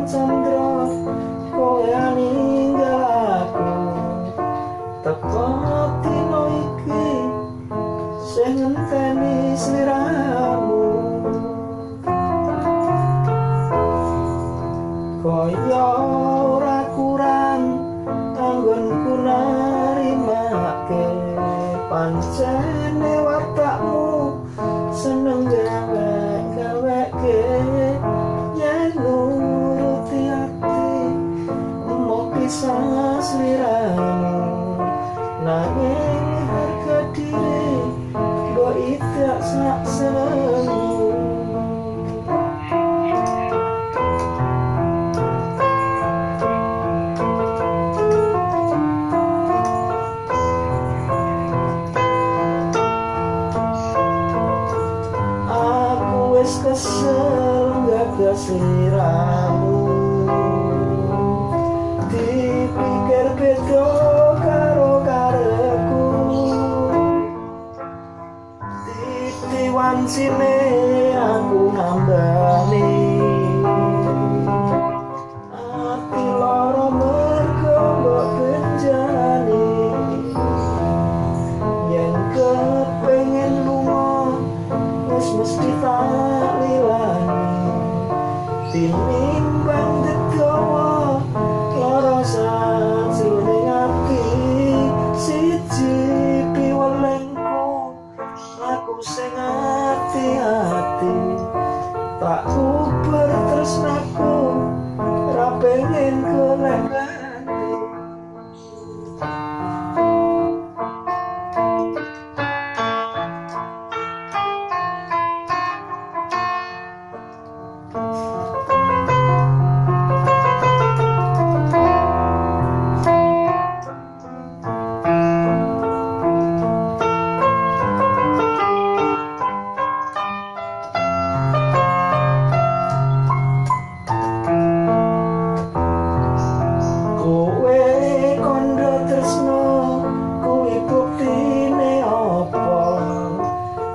candra kowe ninggal aku teko dino iki sing ngenteni sliramu kaya ora kurang anggonku narimake pancene watakmu seneng gawe-gaweke yen nuruti ati mau pisah sliramu nanging harga diri mbok idak sak senengmu. Wis kesel gagas sliramu dipikir beda karo karepku titiwancine aku nambani ati lara mergo mbok benjani yen kepengin lunga wis mesti tak liwani tinimbang dedawa lara sajroning ati siji piwelengku aku sing ati-ati tak uber tresnaku ora pengen golek ganti.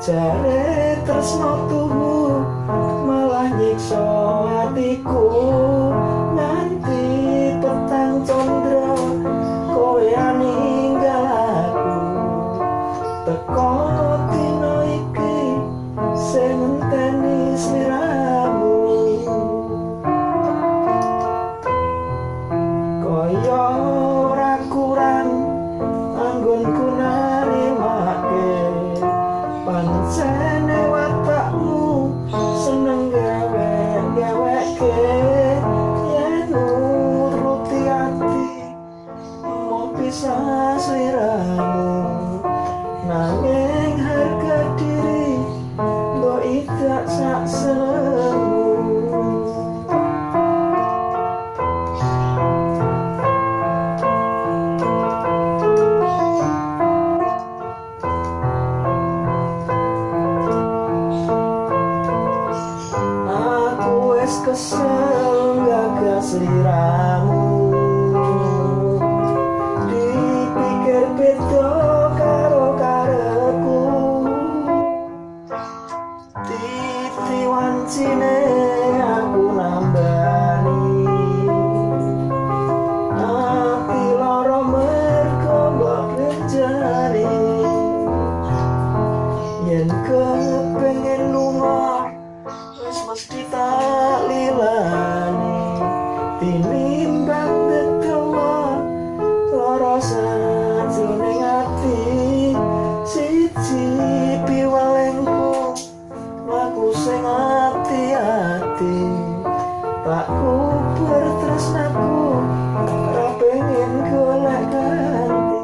Jare tresno tuhu malah nyiksa atiku nganti petang condro kowe ninggal aku teko dino iki sing ngenteni sliramu kaya ora kurang anggonku narimake pancene watakmu seneng gawe-gaweke yen nuruti ati mau pisah sliramu nanging harga diri mbok idak sak senengmu. Kesel gagas sliramu dipikir beda karo karepku titiwancine aku nambani ati lara mergo mbok benjani yen kepengin lunga wis mesti tak lilani tinimbang dedawa lara sajroning ati siji piwelengku aku sing ati-ati tak kuber tresnaku ora pengen golek ganti.